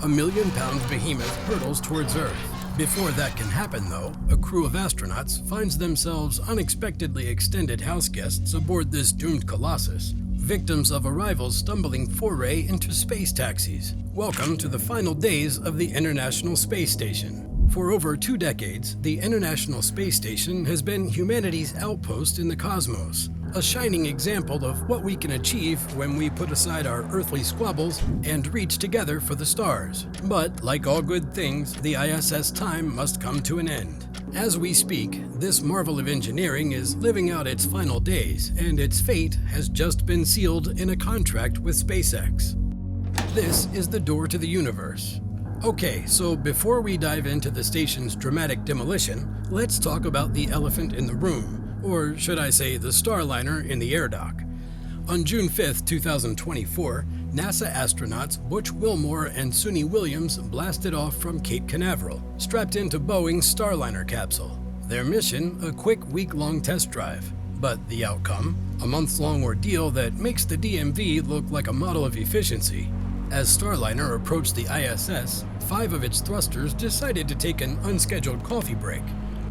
A million-pound behemoth hurtles towards Earth. Before that can happen, though, a crew of astronauts finds themselves unexpectedly extended house guests aboard this doomed colossus, victims of a rival's stumbling foray into space taxis. Welcome to the final days of the International Space Station. For over 2 decades, the International Space Station has been humanity's outpost in the cosmos, a shining example of what we can achieve when we put aside our earthly squabbles and reach together for the stars. But, like all good things, the ISS time must come to an end. As we speak, this marvel of engineering is living out its final days, and its fate has just been sealed in a contract with SpaceX. This is the door to the universe. Okay, so before we dive into the station's dramatic demolition, let's talk about the elephant in the room, or should I say the Starliner in the air dock. On June 5, 2024, NASA astronauts Butch Wilmore and Suni Williams blasted off from Cape Canaveral, strapped into Boeing's Starliner capsule. Their mission, a quick week-long test drive. But the outcome? A month-long ordeal that makes the DMV look like a model of efficiency. As Starliner approached the ISS, 5 of its thrusters decided to take an unscheduled coffee break.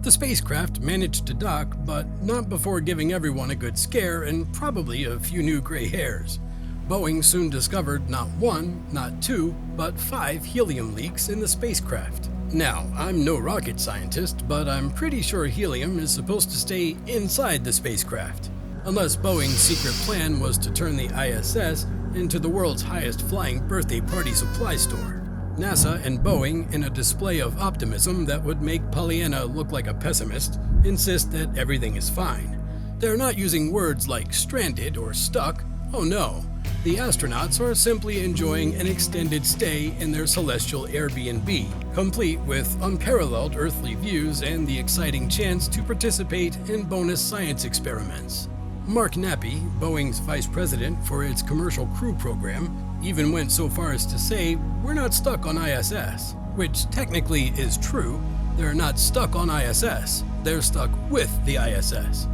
The spacecraft managed to dock, but not before giving everyone a good scare and probably a few new gray hairs. Boeing soon discovered not 1, not 2, but 5 helium leaks in the spacecraft. Now, I'm no rocket scientist, but I'm pretty sure helium is supposed to stay inside the spacecraft. Unless Boeing's secret plan was to turn the ISS into the world's highest flying birthday party supply store. NASA and Boeing, in a display of optimism that would make Pollyanna look like a pessimist, insist that everything is fine. They're not using words like stranded or stuck. Oh no, the astronauts are simply enjoying an extended stay in their celestial Airbnb, complete with unparalleled earthly views and the exciting chance to participate in bonus science experiments. Mark Nappy, Boeing's vice president for its commercial crew program, even went so far as to say, "We're not stuck on ISS," which technically is true. They're not stuck on ISS, they're stuck with the ISS.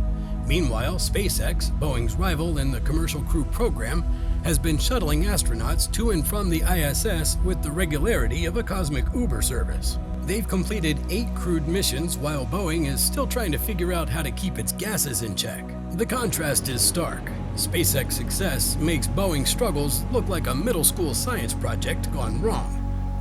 Meanwhile, SpaceX, Boeing's rival in the commercial crew program, has been shuttling astronauts to and from the ISS with the regularity of a cosmic Uber service. They've completed 8 crewed missions while Boeing is still trying to figure out how to keep its gases in check. The contrast is stark. SpaceX's success makes Boeing's struggles look like a middle school science project gone wrong.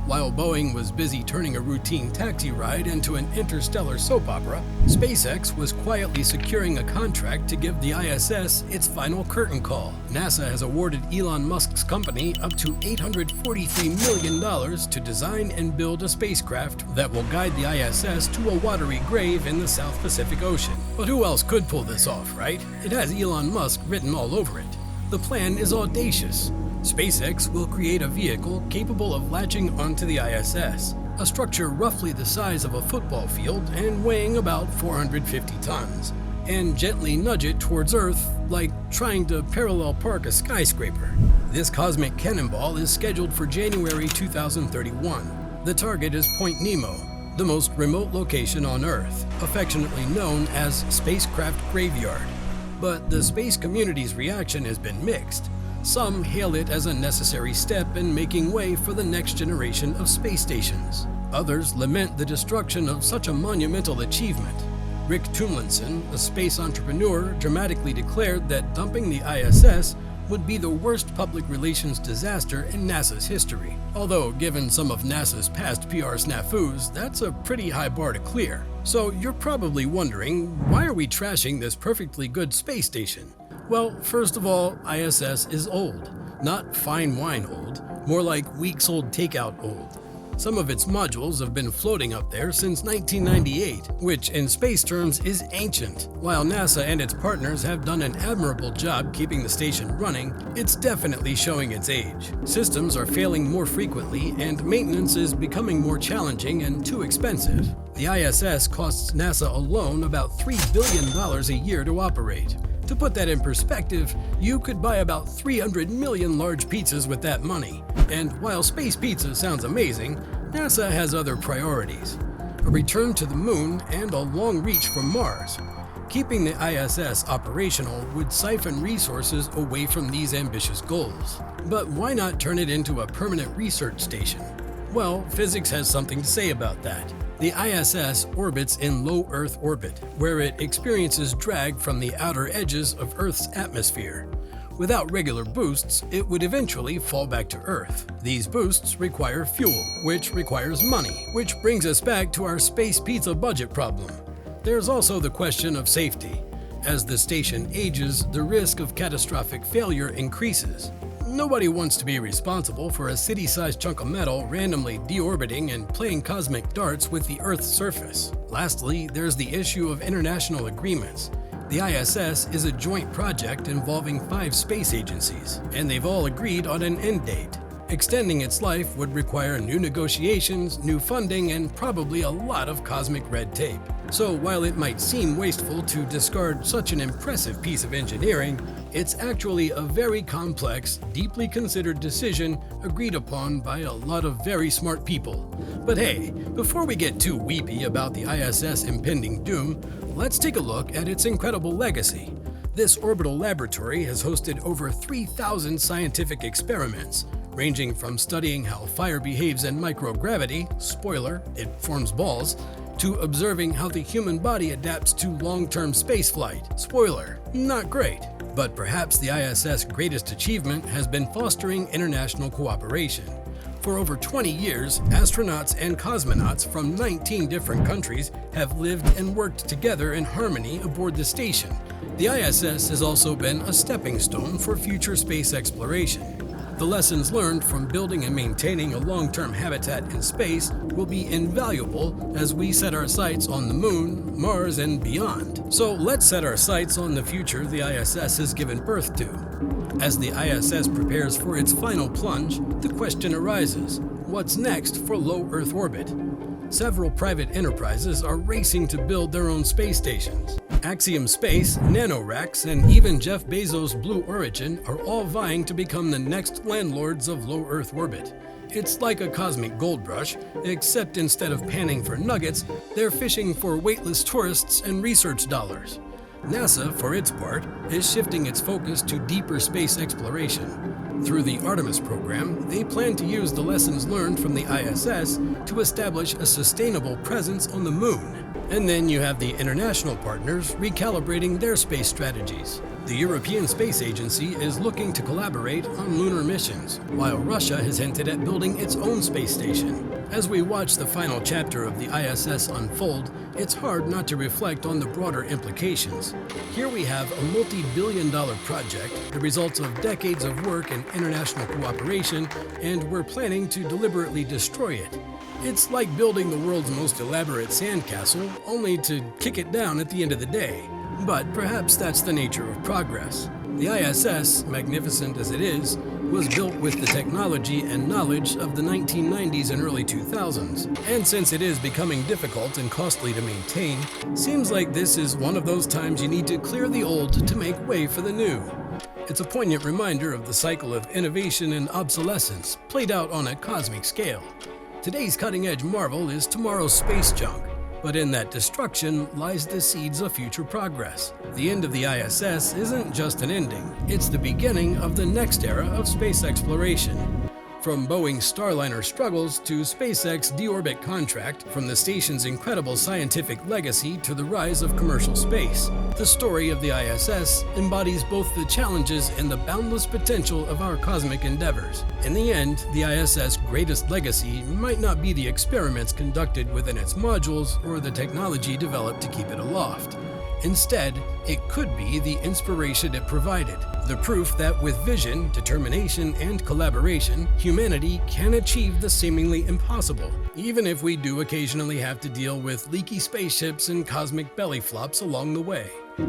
While Boeing was busy turning a routine taxi ride into an interstellar soap opera, SpaceX was quietly securing a contract to give the ISS its final curtain call. NASA has awarded Elon Musk's company up to $843 million to design and build a spacecraft that will guide the ISS to a watery grave in the South Pacific Ocean. But who else could pull this off, right? It has Elon Musk written all over it. The plan is audacious. SpaceX will create a vehicle capable of latching onto the ISS, a structure roughly the size of a football field and weighing about 450 tons, and gently nudge it towards Earth like trying to parallel park a skyscraper. This cosmic cannonball is scheduled for January 2031. The target is Point Nemo, the most remote location on Earth, affectionately known as Spacecraft Graveyard. But the space community's reaction has been mixed. Some hail it as a necessary step in making way for the next generation of space stations. Others lament the destruction of such a monumental achievement. Rick Tumlinson, a space entrepreneur, dramatically declared that dumping the ISS would be the worst public relations disaster in NASA's history. Although, given some of NASA's past PR snafus, that's a pretty high bar to clear. So you're probably wondering, why are we trashing this perfectly good space station? Well, first of all, ISS is old. Not fine wine old, more like weeks-old takeout old. Some of its modules have been floating up there since 1998, which in space terms is ancient. While NASA and its partners have done an admirable job keeping the station running, it's definitely showing its age. Systems are failing more frequently, and maintenance is becoming more challenging and too expensive. The ISS costs NASA alone about $3 billion a year to operate. To put that in perspective, you could buy about 300 million large pizzas with that money. And while space pizza sounds amazing, NASA has other priorities: a return to the moon and a long reach from Mars. Keeping the ISS operational would siphon resources away from these ambitious goals. But why not turn it into a permanent research station? Well, physics has something to say about that. The ISS orbits in low Earth orbit, where it experiences drag from the outer edges of Earth's atmosphere. Without regular boosts, it would eventually fall back to Earth. These boosts require fuel, which requires money, which brings us back to our space pizza budget problem. There's also the question of safety. As the station ages, the risk of catastrophic failure increases. Nobody wants to be responsible for a city-sized chunk of metal randomly deorbiting and playing cosmic darts with the Earth's surface. Lastly, there's the issue of international agreements. The ISS is a joint project involving 5 space agencies, and they've all agreed on an end date. Extending its life would require new negotiations, new funding, and probably a lot of cosmic red tape. So while it might seem wasteful to discard such an impressive piece of engineering, it's actually a very complex, deeply considered decision agreed upon by a lot of very smart people. But hey, before we get too weepy about the ISS impending doom, let's take a look at its incredible legacy. This orbital laboratory has hosted over 3,000 scientific experiments, ranging from studying how fire behaves in microgravity, spoiler, it forms balls, to observing how the human body adapts to long-term spaceflight, spoiler, not great. But perhaps the ISS' greatest achievement has been fostering international cooperation. For over 20 years, astronauts and cosmonauts from 19 different countries have lived and worked together in harmony aboard the station. The ISS has also been a stepping stone for future space exploration. The lessons learned from building and maintaining a long-term habitat in space will be invaluable as we set our sights on the Moon, Mars, and beyond. So let's set our sights on the future the ISS has given birth to. As the ISS prepares for its final plunge, the question arises, what's next for low Earth orbit? Several private enterprises are racing to build their own space stations. Axiom Space, NanoRacks, and even Jeff Bezos' Blue Origin are all vying to become the next landlords of low Earth orbit. It's like a cosmic gold rush, except instead of panning for nuggets, they're fishing for weightless tourists and research dollars. NASA, for its part, is shifting its focus to deeper space exploration. Through the Artemis program, they plan to use the lessons learned from the ISS to establish a sustainable presence on the Moon. And then you have the international partners recalibrating their space strategies. The European Space Agency is looking to collaborate on lunar missions, while Russia has hinted at building its own space station. As we watch the final chapter of the ISS unfold, it's hard not to reflect on the broader implications. Here we have a multi-billion-dollar project, the results of decades of work and international cooperation, and we're planning to deliberately destroy it. It's like building the world's most elaborate sandcastle, only to kick it down at the end of the day. But perhaps that's the nature of progress. The ISS, magnificent as it is, was built with the technology and knowledge of the 1990s and early 2000s. And since it is becoming difficult and costly to maintain, seems like this is one of those times you need to clear the old to make way for the new. It's a poignant reminder of the cycle of innovation and obsolescence played out on a cosmic scale. Today's cutting-edge marvel is tomorrow's space junk, but in that destruction lies the seeds of future progress. The end of the ISS isn't just an ending, it's the beginning of the next era of space exploration. From Boeing Starliner struggles to SpaceX's deorbit contract, from the station's incredible scientific legacy to the rise of commercial space, the story of the ISS embodies both the challenges and the boundless potential of our cosmic endeavors. In the end, the ISS's greatest legacy might not be the experiments conducted within its modules or the technology developed to keep it aloft. Instead, it could be the inspiration it provided, the proof that with vision, determination, and collaboration, humanity can achieve the seemingly impossible, even if we do occasionally have to deal with leaky spaceships and cosmic belly flops along the way.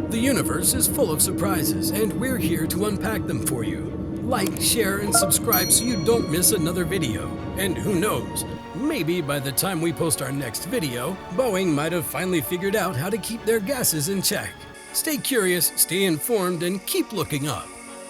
The universe is full of surprises, and we're here to unpack them for you. Like, share, and subscribe so you don't miss another video. And who knows, maybe by the time we post our next video, Boeing might have finally figured out how to keep their gases in check. Stay curious, stay informed, and keep looking up.